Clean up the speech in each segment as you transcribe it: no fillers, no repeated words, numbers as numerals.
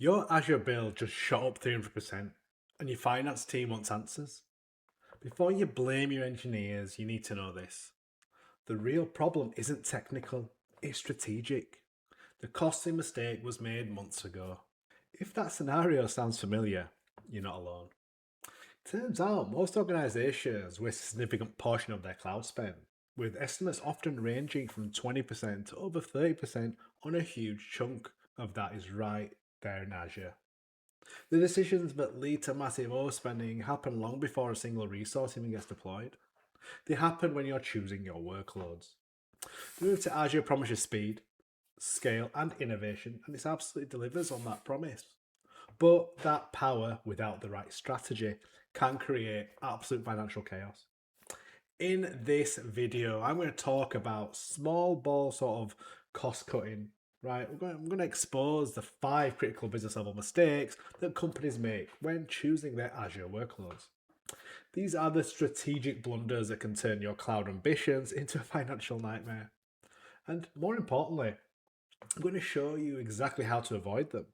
Your Azure bill just shot up 300% and your finance team wants answers. Before you blame your engineers, you need to know this. The real problem isn't technical, it's strategic. The costly mistake was made months ago. If that scenario sounds familiar, you're not alone. Turns out most organizations waste a significant portion of their cloud spend, with estimates often ranging from 20% to over 30% on a huge chunk of that is right there in Azure. The decisions that lead to massive overspending happen long before a single resource even gets deployed. They happen when you're choosing your workloads. The move to Azure promises speed, scale, and innovation, and it absolutely delivers on that promise. But that power, without the right strategy, can create absolute financial chaos. In this video, I'm going to talk about small ball sort of cost cutting, right? I'm going to expose the 5 critical business level mistakes that companies make when choosing their Azure workloads. These are the strategic blunders that can turn your cloud ambitions into a financial nightmare. And more importantly, I'm going to show you exactly how to avoid them.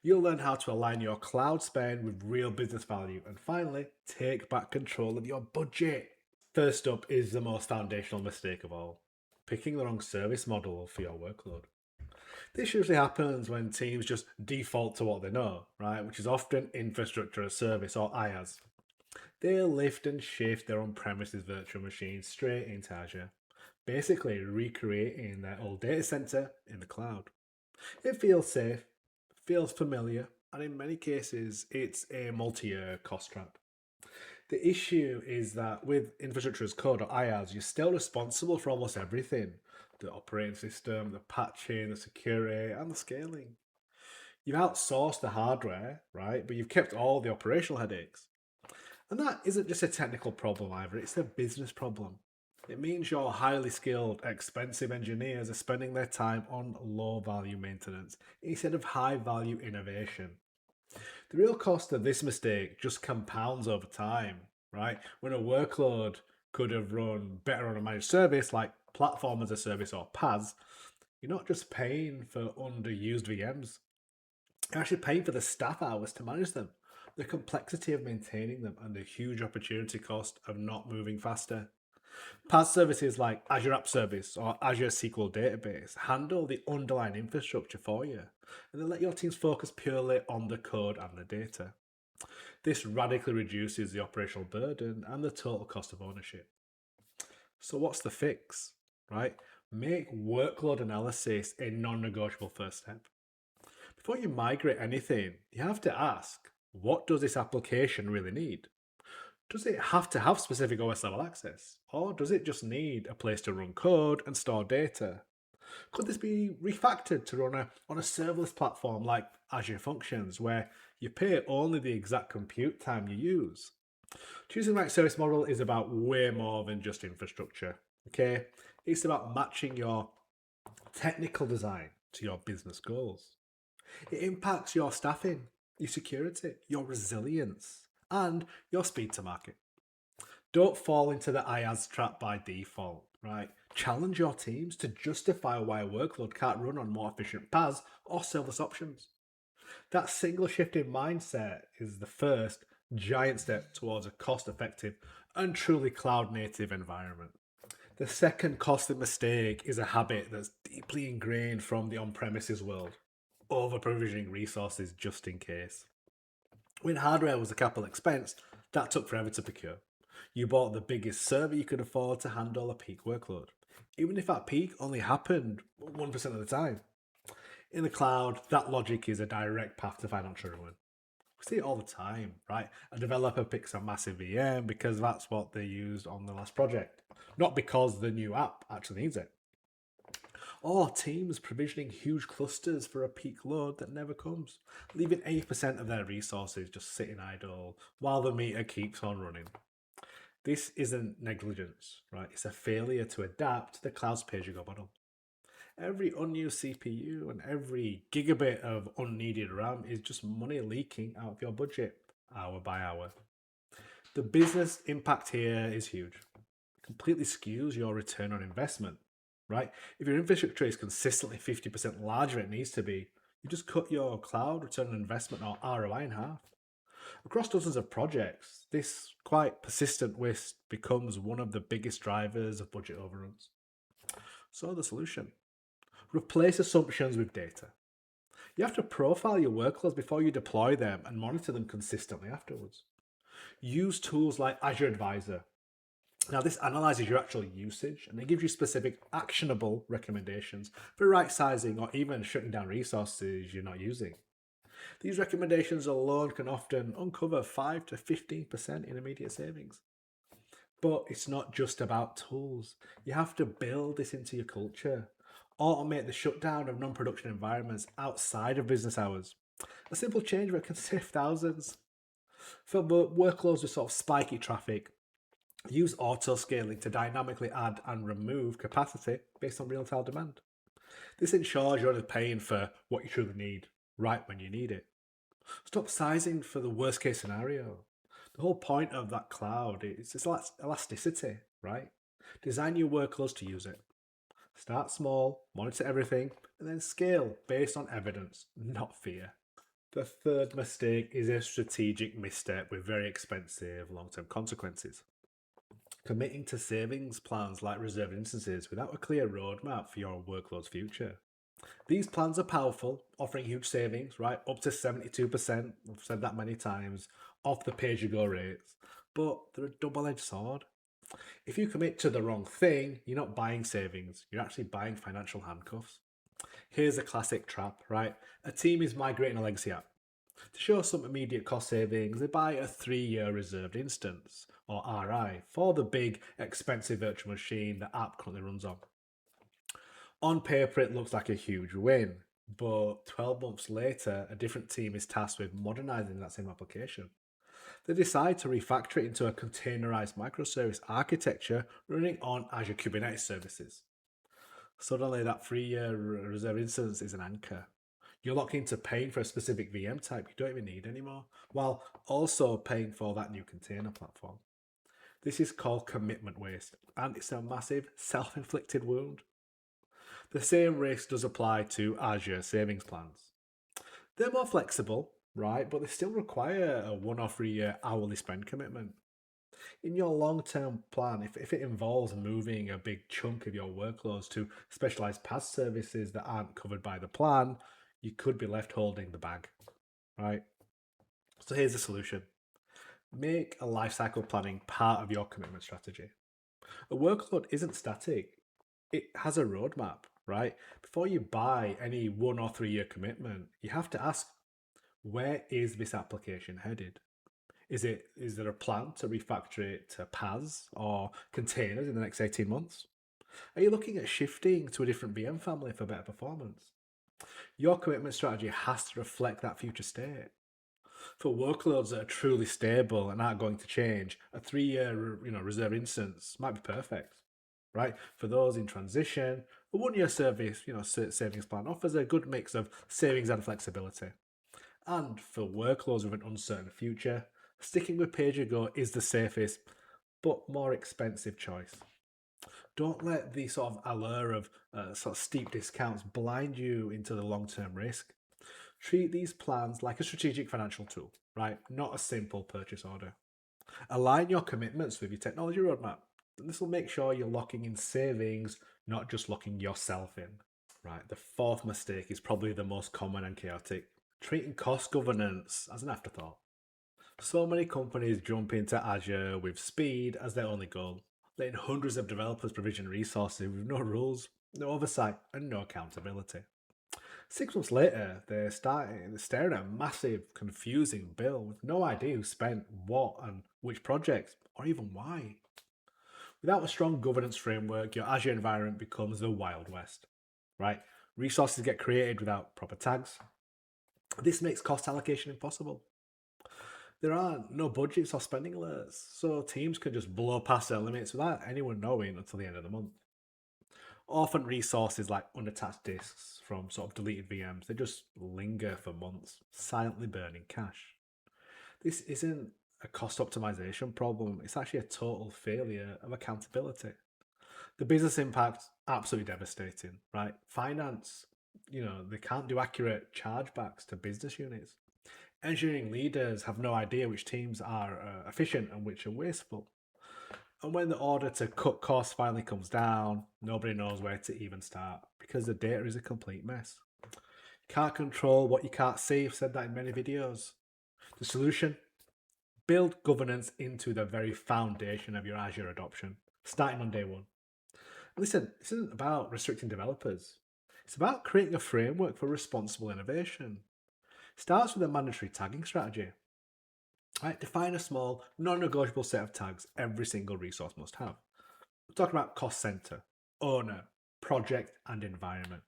You'll learn how to align your cloud spend with real business value and finally take back control of your budget. First up is the most foundational mistake of all, picking the wrong service model for your workload. This usually happens when teams just default to what they know, right? Which is often infrastructure as service or IaaS. They'll lift and shift their on-premises virtual machines straight into Azure, basically recreating their old data center in the cloud. It feels safe, feels familiar, and in many cases, it's a multi-year cost trap. The issue is that with infrastructure as code or IaaS, you're still responsible for almost everything: the operating system, the patching, the security, and the scaling. You've outsourced the hardware, right? But you've kept all the operational headaches. And that isn't just a technical problem either, it's a business problem. It means your highly skilled, expensive engineers are spending their time on low value maintenance instead of high value innovation. The real cost of this mistake just compounds over time, right? When a workload could have run better on a managed service like platform as a service or PaaS, you're not just paying for underused VMs, you're actually paying for the staff hours to manage them, the complexity of maintaining them, and the huge opportunity cost of not moving faster. PaaS services like Azure App Service or Azure SQL Database handle the underlying infrastructure for you, and they let your teams focus purely on the code and the data. This radically reduces the operational burden and the total cost of ownership. So, what's the fix? Right? Make workload analysis a non negotiable first step. Before you migrate anything, you have to ask, what does this application really need? Does it have to have specific OS level access? Or does it just need a place to run code and store data? Could this be refactored to run on a serverless platform like Azure Functions, where you pay only the exact compute time you use? Choosing the right service model is about way more than just infrastructure. Okay, it's about matching your technical design to your business goals. It impacts your staffing, your security, your resilience, and your speed to market. Don't fall into the IaaS trap by default, right? Challenge your teams to justify why a workload can't run on more efficient PaaS or serverless options. That single shift in mindset is the first giant step towards a cost effective and truly cloud native environment. The second costly mistake is a habit that's deeply ingrained from the on premises world: over provisioning resources just in case. When hardware was a capital expense, that took forever to procure. You bought the biggest server you could afford to handle a peak workload, even if that peak only happened 1% of the time. In the cloud, that logic is a direct path to financial ruin. We see it all the time, right? A developer picks a massive VM because that's what they used on the last project, not because the new app actually needs it. Or teams provisioning huge clusters for a peak load that never comes, leaving 80% of their resources just sitting idle while the meter keeps on running. This isn't negligence, right? It's a failure to adapt to the cloud's pay-as-you-go model. Every unused CPU and every gigabit of unneeded RAM is just money leaking out of your budget, hour by hour. The business impact here is huge. It completely skews your return on investment, right? If your infrastructure is consistently 50% larger than it needs to be, You just cut your cloud return on investment or ROI in half. Across dozens of projects, this quite persistent waste becomes one of the biggest drivers of budget overruns. So, the solution: replace assumptions with data. You have to profile your workloads before you deploy them and monitor them consistently afterwards. Use tools like Azure Advisor. Now, this analyzes your actual usage and it gives you specific actionable recommendations for right sizing or even shutting down resources you're not using. These recommendations alone can often uncover 5 to 15% in immediate savings. But it's not just about tools. You have to build this into your culture. Automate the shutdown of non production environments outside of business hours. A simple change that can save thousands. For the workloads with sort of spiky traffic, use auto scaling to dynamically add and remove capacity based on real time demand. This ensures you're only paying for what you truly need right when you need it. Stop sizing for the worst case scenario. The whole point of that cloud is it's elasticity, right? Design your workloads to use it. Start small, monitor everything, and then scale based on evidence, not fear. The third mistake is a strategic misstep with very expensive long term consequences. Committing to savings plans like reserved instances without a clear roadmap for your workload's future. These plans are powerful, offering huge savings, right? Up to 72%, I've said that many times, off the pay as you go rates. But they're a double edged sword. If you commit to the wrong thing, you're not buying savings, you're actually buying financial handcuffs. Here's a classic trap, right? A team is migrating a legacy app. To show some immediate cost savings, they buy a 3-year reserved instance, or RI, for the big, expensive virtual machine the app currently runs on. On paper, it looks like a huge win, but 12 months later, a different team is tasked with modernizing that same application. They decide to refactor it into a containerized microservice architecture running on Azure Kubernetes services. Suddenly, that 3-year reserve instance is an anchor. You're locked into paying for a specific VM type you don't even need anymore, while also paying for that new container platform. This is called commitment waste, and it's a massive self inflicted wound. The same risk does apply to Azure savings plans. They're more flexible, right? But they still require a 1 or 3 year hourly spend commitment. In your long term plan, if it involves moving a big chunk of your workloads to specialized PaaS services that aren't covered by the plan, you could be left holding the bag, right? So here's the solution: make a lifecycle planning part of your commitment strategy. A workload isn't static, it has a roadmap, right? Before you buy any 1 or 3 year commitment, you have to ask, where is this application headed? Is there a plan to refactor it to PaaS or containers in the next 18 months? Are you looking at shifting to a different VM family for better performance? Your commitment strategy has to reflect that future state. For workloads that are truly stable and aren't going to change, a 3-year reserve instance might be perfect, right? For those in transition, a 1-year service, savings plan offers a good mix of savings and flexibility. And for workloads with an uncertain future, sticking with pay as you go is the safest but more expensive choice. Don't let the sort of allure of sort of steep discounts blind you into the long term risk. Treat these plans like a strategic financial tool, right? Not a simple purchase order. Align your commitments with your technology roadmap. And this will make sure you're locking in savings, not just locking yourself in. Right. The fourth mistake is probably the most common and chaotic: treating cost governance as an afterthought. So many companies jump into Azure with speed as their only goal, letting hundreds of developers provision resources with no rules, no oversight, and no accountability. 6 months later, they're staring at a massive, confusing bill with no idea who spent what and which projects, or even why. Without a strong governance framework, your Azure environment becomes the Wild West, right? Resources get created without proper tags. This makes cost allocation impossible. There are no budgets or spending alerts, so teams can just blow past their limits without anyone knowing until the end of the month. Often resources like unattached disks from sort of deleted VMs, they just linger for months, silently burning cash. This isn't a cost optimization problem, it's actually a total failure of accountability. The business impact, absolutely devastating, right? Finance, they can't do accurate chargebacks to business units. Engineering leaders have no idea which teams are efficient and which are wasteful. And when the order to cut costs finally comes down, nobody knows where to even start because the data is a complete mess. Can't control what you can't see. I've said that in many videos. The solution: build governance into the very foundation of your Azure adoption, starting on day one. Listen, this isn't about restricting developers. It's about creating a framework for responsible innovation. It starts with a mandatory tagging strategy. Right? Define a small, non-negotiable set of tags every single resource must have. We're talking about cost center, owner, project, and environment.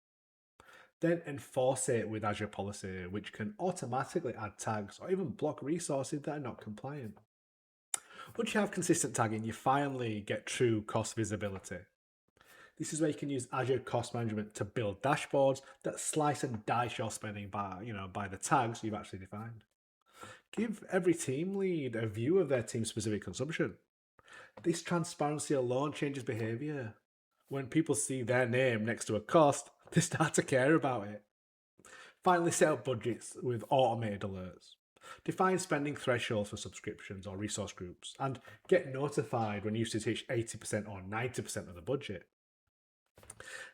Then enforce it with Azure policy, which can automatically add tags or even block resources that are not compliant. Once you have consistent tagging, you finally get true cost visibility. This is where you can use Azure Cost Management to build dashboards that slice and dice your spending by the tags you've actually defined. Give every team lead a view of their team-specific consumption. This transparency alone changes behavior. When people see their name next to a cost, they start to care about it. Finally, set up budgets with automated alerts. Define spending thresholds for subscriptions or resource groups, and get notified when usage hits 80% or 90% of the budget.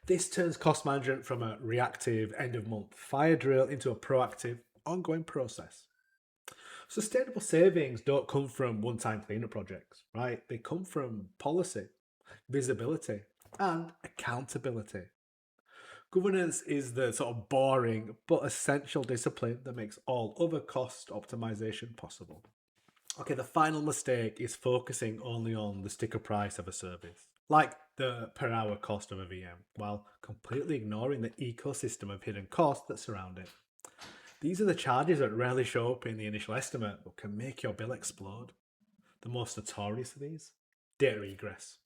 This turns cost management from a reactive end-of-month fire drill into a proactive, ongoing process. Sustainable savings don't come from one-time cleanup projects, right? They come from policy, visibility, and accountability. Governance is the sort of boring but essential discipline that makes all other cost optimization possible. Okay, the final mistake is focusing only on the sticker price of a service, like the per hour cost of a VM, while completely ignoring the ecosystem of hidden costs that surround it. These are the charges that rarely show up in the initial estimate but can make your bill explode. The most notorious of these: data egress.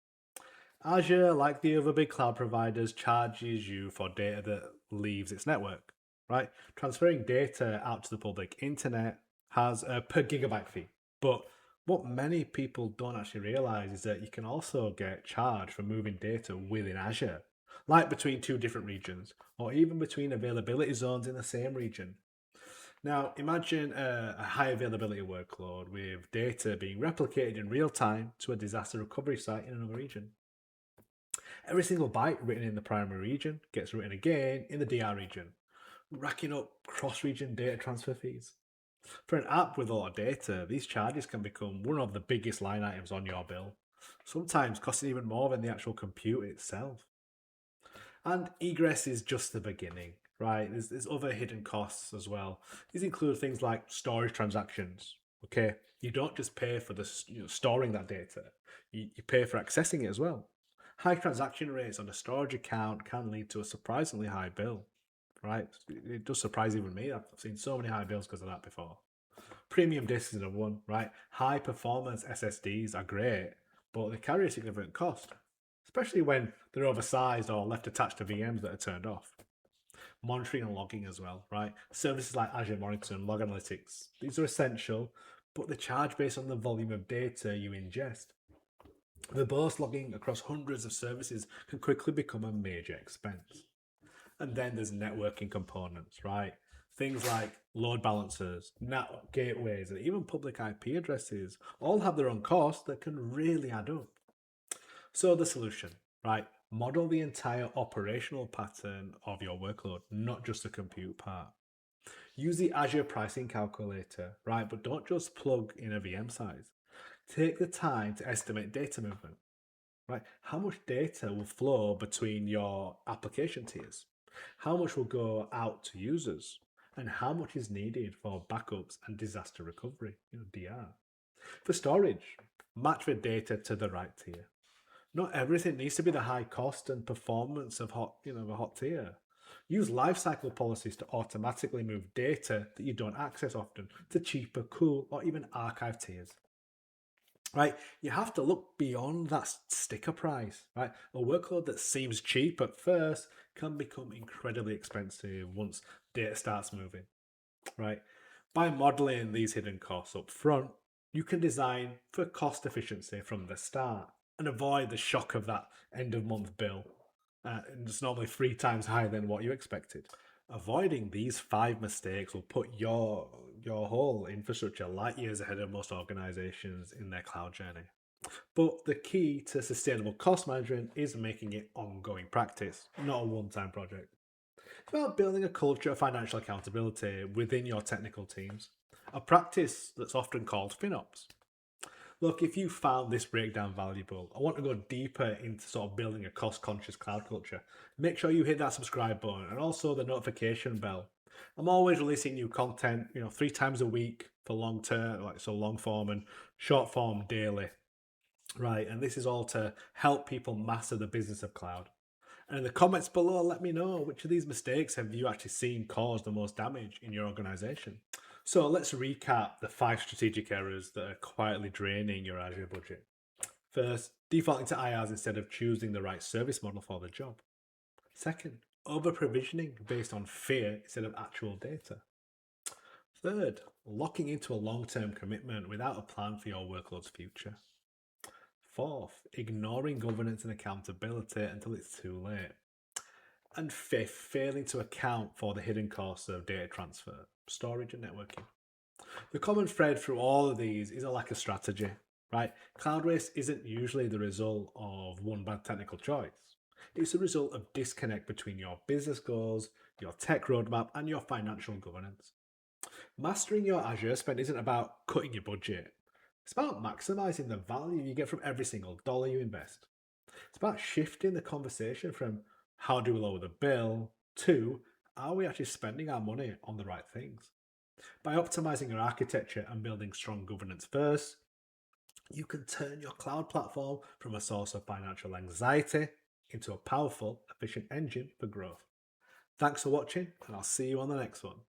Azure, like the other big cloud providers, charges you for data that leaves its network, right? Transferring data out to the public internet has a per gigabyte fee. But what many people don't actually realize is that you can also get charged for moving data within Azure, like between two different regions, or even between availability zones in the same region. Now, imagine a high availability workload with data being replicated in real time to a disaster recovery site in another region. Every single byte written in the primary region gets written again in the DR region, racking up cross-region data transfer fees. For an app with a lot of data, these charges can become one of the biggest line items on your bill, sometimes costing even more than the actual compute itself. And egress is just the beginning, right? There's other hidden costs as well. These include things like storage transactions. Okay, you don't just pay for the storing that data; you pay for accessing it as well. High transaction rates on a storage account can lead to a surprisingly high bill, right? It does surprise even me. I've seen so many high bills because of that before. Premium disks is another one, right? High performance SSDs are great, but they carry a significant cost, especially when they're oversized or left attached to VMs that are turned off. Monitoring and logging as well, right? Services like Azure Monitor and Log Analytics, these are essential, but they charge based on the volume of data you ingest. Verbose logging across hundreds of services can quickly become a major expense. And then there's networking components, right? Things like load balancers, network gateways, and even public IP addresses all have their own costs that can really add up. So the solution, right? Model the entire operational pattern of your workload, not just the compute part. Use the Azure pricing calculator, right? But don't just plug in a VM size. Take the time to estimate data movement, right? How much data will flow between your application tiers? How much will go out to users? And how much is needed for backups and disaster recovery, DR? For storage, match the data to the right tier. Not everything needs to be the high cost and performance of a hot tier. Use lifecycle policies to automatically move data that you don't access often to cheaper, cool, or even archive tiers. Right, you have to look beyond that sticker price. Right, a workload that seems cheap at first can become incredibly expensive once data starts moving. Right, by modeling these hidden costs up front, you can design for cost efficiency from the start and avoid the shock of that end of month bill. And it's normally 3 times higher than what you expected. Avoiding these 5 mistakes will put your whole infrastructure light years ahead of most organizations in their cloud journey. But the key to sustainable cost management is making it ongoing practice, not a one-time project. It's about building a culture of financial accountability within your technical teams, a practice that's often called FinOps. Look, if you found this breakdown valuable, I want to go deeper into sort of building a cost conscious cloud culture. Make sure you hit that subscribe button and also the notification bell. I'm always releasing new content, 3 times a week for long term, like so long form and short form daily. Right. And this is all to help people master the business of cloud. And in the comments below, let me know which of these mistakes have you actually seen cause the most damage in your organization. So let's recap the 5 strategic errors that are quietly draining your Azure budget. First, defaulting to IaaS instead of choosing the right service model for the job. Second, over provisioning based on fear instead of actual data. Third, locking into a long term commitment without a plan for your workload's future. Fourth, ignoring governance and accountability until it's too late. And fifth, failing to account for the hidden costs of data transfer, storage, and networking. The common thread through all of these is a lack of strategy, right? Cloud waste isn't usually the result of one bad technical choice. It's the result of disconnect between your business goals, your tech roadmap, and your financial governance. Mastering your Azure spend isn't about cutting your budget. It's about maximizing the value you get from every single dollar you invest. It's about shifting the conversation from how do we lower the bill to are we actually spending our money on the right things? By optimizing your architecture and building strong governance first, you can turn your cloud platform from a source of financial anxiety into a powerful, efficient engine for growth. Thanks for watching, and I'll see you on the next one.